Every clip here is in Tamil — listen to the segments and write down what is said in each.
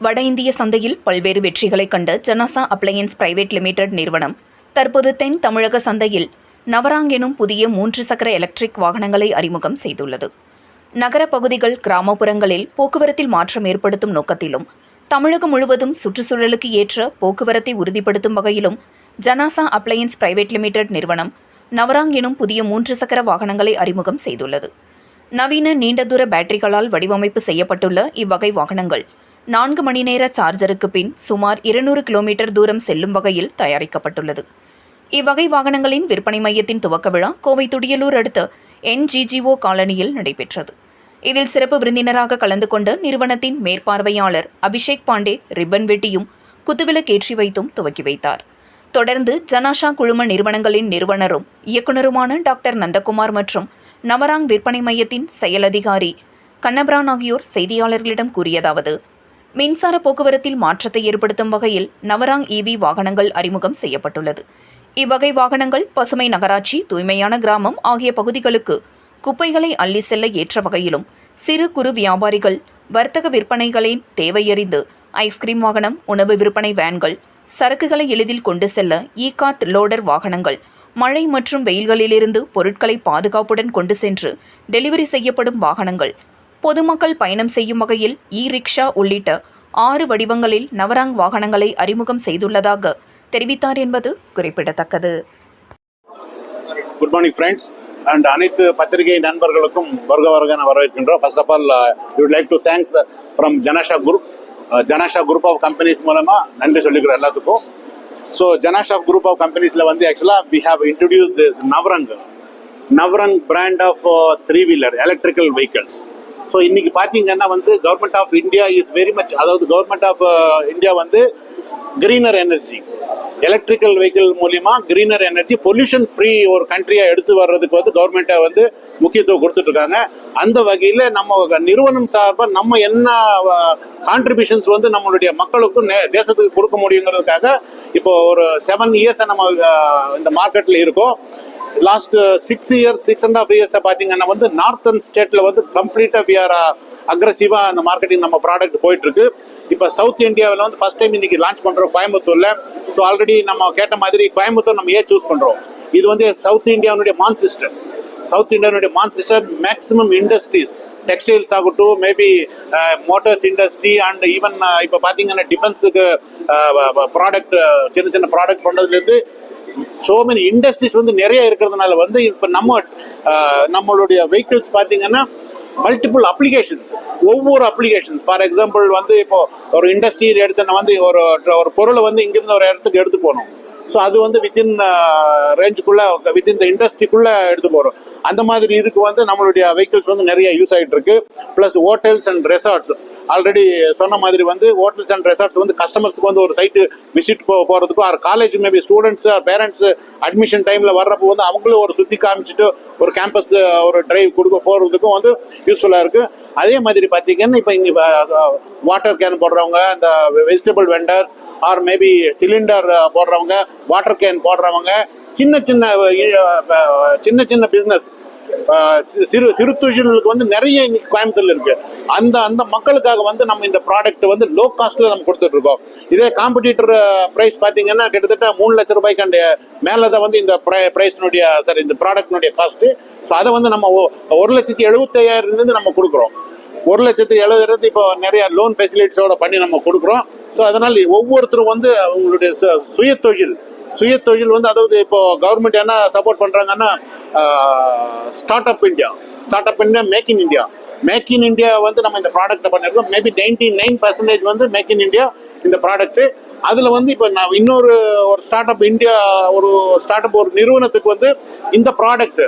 வட இந்திய சந்தையில் பல்வேறு வெற்றிகளை கண்ட ஜனாசா அப்ளையன்ஸ் பிரைவேட் லிமிடெட் நிறுவனம் தற்போது தென் தமிழக சந்தையில் நவராங் எனும் புதிய 3 சக்கர எலக்ட்ரிக் வாகனங்களை அறிமுகம் செய்துள்ளது. நகர பகுதிகள், கிராமப்புறங்களில் போக்குவரத்தில் மாற்றம் ஏற்படுத்தும் நோக்கத்திலும் தமிழகம் முழுவதும் சுற்றுச்சூழலுக்கு ஏற்ற போக்குவரத்தை உறுதிப்படுத்தும் வகையிலும் ஜனாசா அப்ளையன்ஸ் பிரைவேட் லிமிடெட் நிறுவனம் நவராங் எனும் புதிய 3 சக்கர வாகனங்களை அறிமுகம் செய்துள்ளது. நவீன நீண்ட தூர பேட்டரிகளால் வடிவமைப்பு செய்யப்பட்டுள்ள இவ்வகை வாகனங்கள் 4 மணி நேர சார்ஜருக்கு பின் சுமார் 200 கிலோமீட்டர் தூரம் செல்லும் வகையில் தயாரிக்கப்பட்டுள்ளது. இவ்வகை வாகனங்களின் விற்பனை மையத்தின் துவக்க விழா கோவை துடியலூர் அடுத்த NGGO காலனியில் நடைபெற்றது. இதில் சிறப்பு விருந்தினராக கலந்து கொண்ட நிறுவனத்தின் மேற்பார்வையாளர் அபிஷேக் பாண்டே ரிப்பன் வெட்டியும் குத்துவிளக்கேற்றி வைத்தும் துவக்கி வைத்தார். தொடர்ந்து ஜனாஷா குழும நிறுவனங்களின் நிறுவனரும் இயக்குநருமான டாக்டர் நந்தகுமார் மற்றும் நவராங் விற்பனை மையத்தின் செயல் அதிகாரி கண்ணபிரான் ஆகியோர் செய்தியாளர்களிடம் கூறியதாவது: மின்சார போக்குவரத்தில் மாற்றத்தை ஏற்படுத்தும் வகையில் நவராங் EV வாகனங்கள் அறிமுகம் செய்யப்பட்டுள்ளது. இவ்வகை வாகனங்கள் பசுமை நகராட்சி, தூய்மையான கிராமம் ஆகிய பகுதிகளுக்கு குப்பைகளை அள்ளி செல்ல ஏற்ற வகையிலும், சிறு குறு வியாபாரிகள் வர்த்தக விற்பனைகளின் தேவையறிந்து ஐஸ்கிரீம் வாகனம், உணவு விற்பனை வேன்கள், சரக்குகளை எளிதில் கொண்டு செல்ல கார்ட் லோடர் வாகனங்கள், மழை மற்றும் வெயில்களிலிருந்து பொருட்களை பாதுகாப்புடன் கொண்டு சென்று டெலிவரி செய்யப்படும் வாகனங்கள், பொதுமக்கள் பயணம் செய்யும் வகையில் ரிக்ஷா உள்ளிட்ட 6 வடிவங்களில் நவராங் வாகனங்களை அறிமுகம் செய்துள்ளதாக தெரிவித்தார் என்பது குறிப்பிடத்தக்கது. குட் மார்னிங் ஃப்ரெண்ட்ஸ் அண்ட் அனைத்து பத்திரிகை நண்பர்களுக்கும் வருக வரவேற்கின்றோம். First of all would like to thanks from Janasha group of companies மூலமா நன்றி சொல்லிக்கிறோம் எல்லாத்துக்கும். ஸோ ஜனாஷா குரூப் ஆஃப் கம்பெனிஸில் வந்து ஆக்சுவலாக we have introduce this Navrang brand of 3-wheeler electrical vehicles. So இன்னைக்கு பார்த்தீங்கன்னா வந்து government of India is very much, அதாவது கவர்மெண்ட் ஆஃப் இந்தியா வந்து கிரீனர் எனர்ஜி, எலக்ட்ரிக்கல் வெஹிக்கிள் மூலியமா கிரீனர் எனர்ஜி, பொல்யூஷன் ஃப்ரீ ஒரு கண்ட்ரியா எடுத்து வர்றதுக்கு வந்து கவர்மெண்ட்டை வந்து முக்கியத்துவம் கொடுத்துட்டு இருக்காங்க. அந்த வகையில் நம்ம நிறுவனம் சார்பாக நம்ம என்ன கான்ட்ரிபியூஷன்ஸ் வந்து நம்மளுடைய மக்களுக்கும் தேசத்துக்கு கொடுக்க முடியுங்கிறதுக்காக இப்போ ஒரு 7 இயர்ஸ் நம்ம இந்த மார்க்கெட்டில் இருக்கோம். லாஸ்ட் 6.5 இயர்ஸ் பார்த்தீங்கன்னா வந்து நார்த்தன் ஸ்டேட்டில் வந்து கம்ப்ளீட்டாக வி ஆர் அக்ரெசிவாக அந்த மார்க்கெட்டிங் நம்ம ப்ராடக்ட் போயிட்டு இருக்கு. இப்போ சவுத் இந்தியாவில் வந்து ஃபர்ஸ்ட் டைம் இன்னைக்கு லான்ச் பண்ணுறோம் கோயம்புத்தூரில். ஸோ ஆல்ரெடி நம்ம கேட்ட மாதிரி கோயம்புத்தூர் நம்ம ஏன் சூஸ் பண்ணுறோம், இது வந்து சவுத் இந்தியாவுடைய மான்சிஸ்டர் மேக்ஸிமம் இண்டஸ்ட்ரீஸ், டெக்ஸ்டைல்ஸ் ஆகட்டும், maybe Motors industry and even இப்போ பார்த்தீங்கன்னா டிஃபென்ஸுக்கு ப்ராடக்ட், சின்ன ப்ராடக்ட் பண்ணுறதுலேருந்து ஸோ மெனி இண்டஸ்ட்ரீஸ் வந்து நிறைய இருக்கிறதுனால வந்து இப்போ நம்மளுடைய வெஹிக்கிள்ஸ் பார்த்தீங்கன்னா மல்டிபிள் அப்ளிகேஷன்ஸ், ஒவ்வொரு அப்ளிகேஷன்ஸ். ஃபார் எக்ஸாம்பிள் வந்து இப்போ ஒரு இண்டஸ்ட்ரி எடுத்தோன்னா வந்து ஒரு பொருளை வந்து இங்கிருந்து ஒரு இடத்துக்கு எடுத்து போகணும். ஸோ அது வந்து வித்தின் ரேஞ்சுக்குள்ளே, வித்தின் த இண்டஸ்ட்ரிக்குள்ளே எடுத்து போகிறோம். அந்த மாதிரி இதுக்கு வந்து நம்மளுடைய வெஹிக்கிள்ஸ் வந்து நிறைய யூஸ் ஆகிட்டு இருக்கு. Plus hotels and resorts, already சொன்ன மாதிரி வந்து ஹோட்டல்ஸ் அண்ட் ரெசார்ட்ஸ் வந்து கஸ்டமர்ஸ்க்கு வந்து ஒரு சைட்டு விசிட் போகிறதுக்கும், or college maybe students parents admission டைமில் வர்றப்போ வந்து அவங்களும் ஒரு சுற்றி காமிச்சிட்டு ஒரு கேம்பஸ் ஒரு டிரைவ் போகிறதுக்கும் வந்து யூஸ்ஃபுல்லாக இருக்குது. அதே மாதிரி பார்த்தீங்கன்னா இப்போ இங்கே வாட்டர் கேன் போடுறவங்க, இந்த vegetable vendors or maybe cylinder போடுறவங்க, வாட்டர் கேன் போடுறவங்க, சின்ன சின்ன பிஸ்னஸ், சிறு தொழில்களுக்கு வந்து நிறைய இன்னைக்கு கோயம்புத்தூர்ல இருக்கு. அந்த மக்களுக்காக வந்து நம்ம இந்த ப்ராடக்ட் வந்து லோ காஸ்ட்ல நம்ம கொடுத்துட்டு இருக்கோம். இதே காம்படிட்டர் பிரைஸ் பாத்தீங்கன்னா கிட்டத்தட்ட 3 லட்சம் ரூபாய்க்கு மேலதான் வந்து இந்த பிரைஸ்னுடைய இந்த ப்ராடக்ட்னுடைய காஸ்ட். ஸோ அதை வந்து நம்ம 1,75,000 நம்ம கொடுக்குறோம். 1,70,000 இப்போ நிறைய லோன் ஃபெசிலிட்டிஸோட பண்ணி நம்ம கொடுக்குறோம். ஸோ அதனால ஒவ்வொருத்தரும் வந்து அவங்களுடைய சுய தொழில் வந்து, அதாவது இப்போ கவர்மெண்ட் என்ன சப்போர்ட் பண்றாங்கன்னா start up India, make in India வந்து நம்ம இந்த ப்ராடக்ட்டை பண்ணிருக்கோம். மேபி 99% வந்து மேக் இன் இந்தியா இந்த ப்ராடக்ட். அதுல வந்து இப்போ நான் இன்னொரு ஸ்டார்ட் அப் ஒரு நிறுவனத்துக்கு வந்து இந்த ப்ராடக்ட்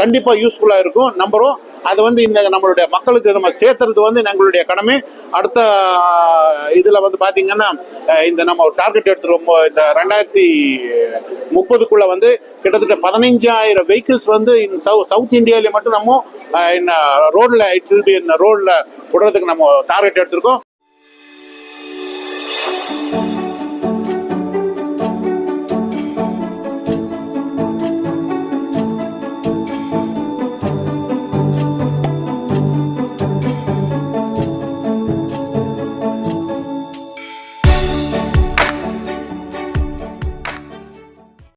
கண்டிப்பா யூஸ்ஃபுல்லா இருக்கும் நம்புறோம். அது வந்து இந்த நம்மளுடைய மக்களுக்கு நம்ம சேர்த்துறது வந்து எங்களுடைய கடமை. அடுத்த இதுல வந்து பாத்தீங்கன்னா இந்த நம்ம டார்கெட் எடுத்துருவோம். இந்த 2030க்குள்ள வந்து கிட்டத்தட்ட 15,000 வெஹிக்கிள்ஸ் வந்து சவுத் இந்தியாவில மட்டும் நம்ம ரோட்ல விடுறதுக்கு நம்ம டார்கெட் எடுத்திருக்கோம்.